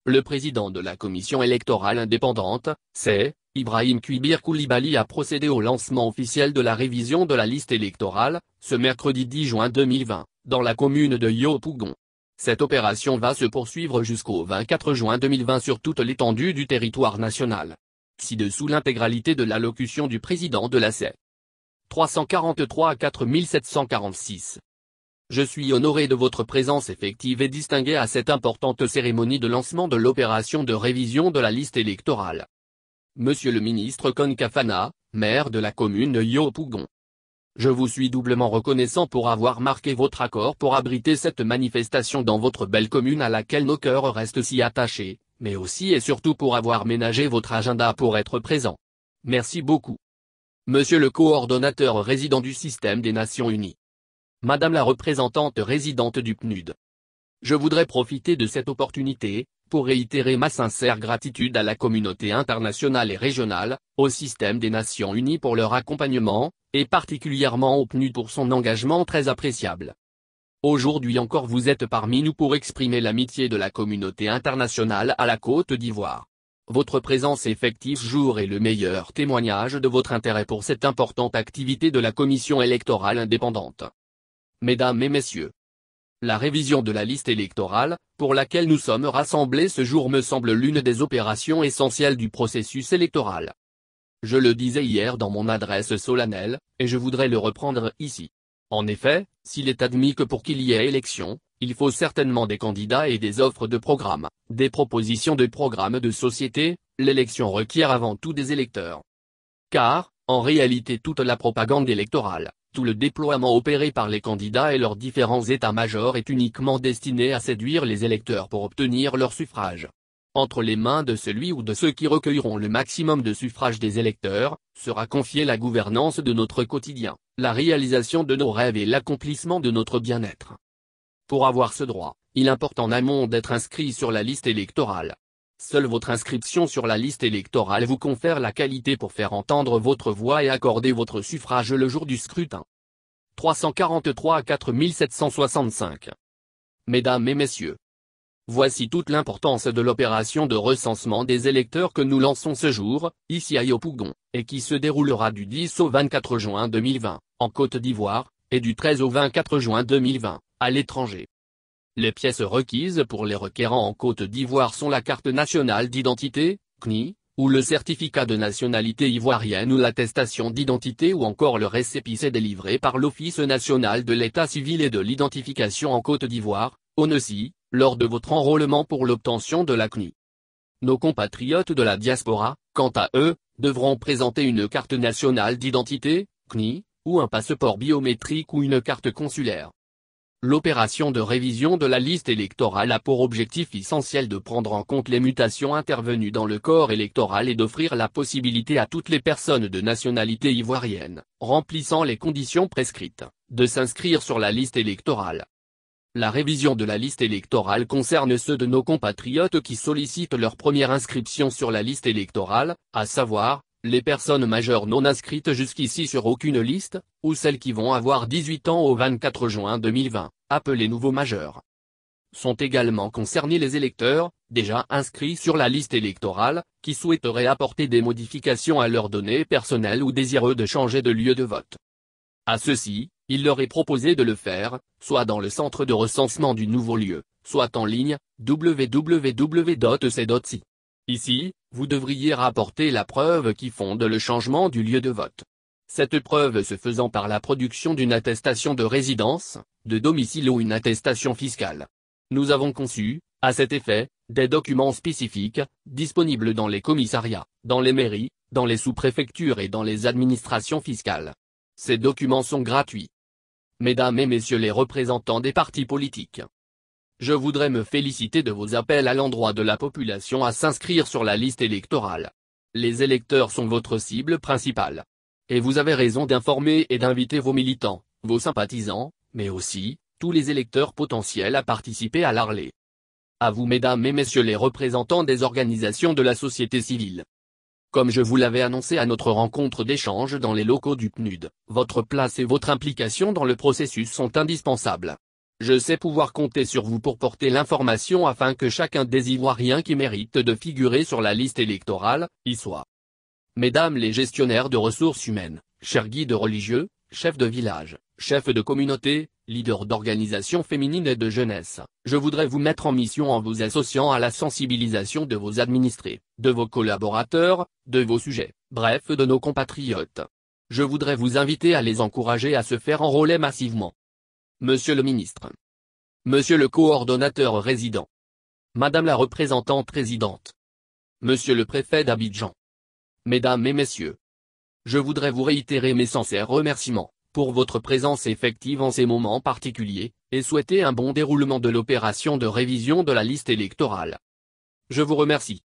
Le président de la commission électorale indépendante, c'est Ibrahim Kuibir Koulibaly, a procédé au lancement officiel de la révision de la liste électorale, ce mercredi 10 juin 2020, dans la commune de Yopougon. Cette opération va se poursuivre jusqu'au 24 juin 2020 sur toute l'étendue du territoire national. Ci-dessous l'intégralité de l'allocution du président de la CE. 343 à 4746. Je suis honoré de votre présence effective et distinguée à cette importante cérémonie de lancement de l'opération de révision de la liste électorale. Monsieur le ministre Konkafana, maire de la commune de Yopougon. Je vous suis doublement reconnaissant pour avoir marqué votre accord pour abriter cette manifestation dans votre belle commune à laquelle nos cœurs restent si attachés, mais aussi et surtout pour avoir ménagé votre agenda pour être présent. Merci beaucoup. Monsieur le coordonnateur résident du système des Nations Unies. Madame la représentante résidente du PNUD. Je voudrais profiter de cette opportunité, pour réitérer ma sincère gratitude à la communauté internationale et régionale, au système des Nations Unies pour leur accompagnement, et particulièrement au PNUD pour son engagement très appréciable. Aujourd'hui encore vous êtes parmi nous pour exprimer l'amitié de la communauté internationale à la Côte d'Ivoire. Votre présence effective jour est le meilleur témoignage de votre intérêt pour cette importante activité de la commission électorale indépendante. Mesdames et messieurs, la révision de la liste électorale, pour laquelle nous sommes rassemblés ce jour me semble l'une des opérations essentielles du processus électoral. Je le disais hier dans mon adresse solennelle, et je voudrais le reprendre ici. En effet, s'il est admis que pour qu'il y ait élection, il faut certainement des candidats et des offres de programmes, des propositions de programmes de société, l'élection requiert avant tout des électeurs. Car, en réalité toute la propagande électorale, tout le déploiement opéré par les candidats et leurs différents états-majors est uniquement destiné à séduire les électeurs pour obtenir leur suffrage. Entre les mains de celui ou de ceux qui recueilleront le maximum de suffrages des électeurs, sera confiée la gouvernance de notre quotidien, la réalisation de nos rêves et l'accomplissement de notre bien-être. Pour avoir ce droit, il importe en amont d'être inscrit sur la liste électorale. Seule votre inscription sur la liste électorale vous confère la qualité pour faire entendre votre voix et accorder votre suffrage le jour du scrutin. 343 à 4765. Mesdames et messieurs, voici toute l'importance de l'opération de recensement des électeurs que nous lançons ce jour, ici à Yopougon, et qui se déroulera du 10 au 24 juin 2020, en Côte d'Ivoire, et du 13 au 24 juin 2020, à l'étranger. Les pièces requises pour les requérants en Côte d'Ivoire sont la carte nationale d'identité, CNI, ou le certificat de nationalité ivoirienne ou l'attestation d'identité ou encore le récépissé délivré par l'Office national de l'état civil et de l'identification en Côte d'Ivoire, ONECI, lors de votre enrôlement pour l'obtention de la CNI. Nos compatriotes de la diaspora, quant à eux, devront présenter une carte nationale d'identité, CNI, ou un passeport biométrique ou une carte consulaire. L'opération de révision de la liste électorale a pour objectif essentiel de prendre en compte les mutations intervenues dans le corps électoral et d'offrir la possibilité à toutes les personnes de nationalité ivoirienne, remplissant les conditions prescrites, de s'inscrire sur la liste électorale. La révision de la liste électorale concerne ceux de nos compatriotes qui sollicitent leur première inscription sur la liste électorale, à savoir, les personnes majeures non inscrites jusqu'ici sur aucune liste, ou celles qui vont avoir 18 ans au 24 juin 2020, appelés nouveaux majeurs. Sont également concernés les électeurs, déjà inscrits sur la liste électorale, qui souhaiteraient apporter des modifications à leurs données personnelles ou désireux de changer de lieu de vote. À ceux-ci, il leur est proposé de le faire, soit dans le centre de recensement du nouveau lieu, soit en ligne, www.ec.ci. Ici, vous devriez rapporter la preuve qui fonde le changement du lieu de vote. Cette preuve se faisant par la production d'une attestation de résidence, de domicile ou une attestation fiscale. Nous avons conçu, à cet effet, des documents spécifiques, disponibles dans les commissariats, dans les mairies, dans les sous-préfectures et dans les administrations fiscales. Ces documents sont gratuits. Mesdames et messieurs les représentants des partis politiques, je voudrais me féliciter de vos appels à l'endroit de la population à s'inscrire sur la liste électorale. Les électeurs sont votre cible principale. Et vous avez raison d'informer et d'inviter vos militants, vos sympathisants, mais aussi, tous les électeurs potentiels à participer à l'Arlé. À vous mesdames et messieurs les représentants des organisations de la société civile. Comme je vous l'avais annoncé à notre rencontre d'échange dans les locaux du PNUD, votre place et votre implication dans le processus sont indispensables. Je sais pouvoir compter sur vous pour porter l'information afin que chacun des Ivoiriens qui mérite de figurer sur la liste électorale, y soit. Mesdames les gestionnaires de ressources humaines, chers guides religieux, chefs de village, chefs de communauté, leaders d'organisations féminines et de jeunesse, je voudrais vous mettre en mission en vous associant à la sensibilisation de vos administrés, de vos collaborateurs, de vos sujets, bref de nos compatriotes. Je voudrais vous inviter à les encourager à se faire enrôler massivement. Monsieur le ministre. Monsieur le coordonnateur résident. Madame la représentante résidente. Monsieur le préfet d'Abidjan. Mesdames et messieurs. Je voudrais vous réitérer mes sincères remerciements pour votre présence effective en ces moments particuliers, et souhaiter un bon déroulement de l'opération de révision de la liste électorale. Je vous remercie.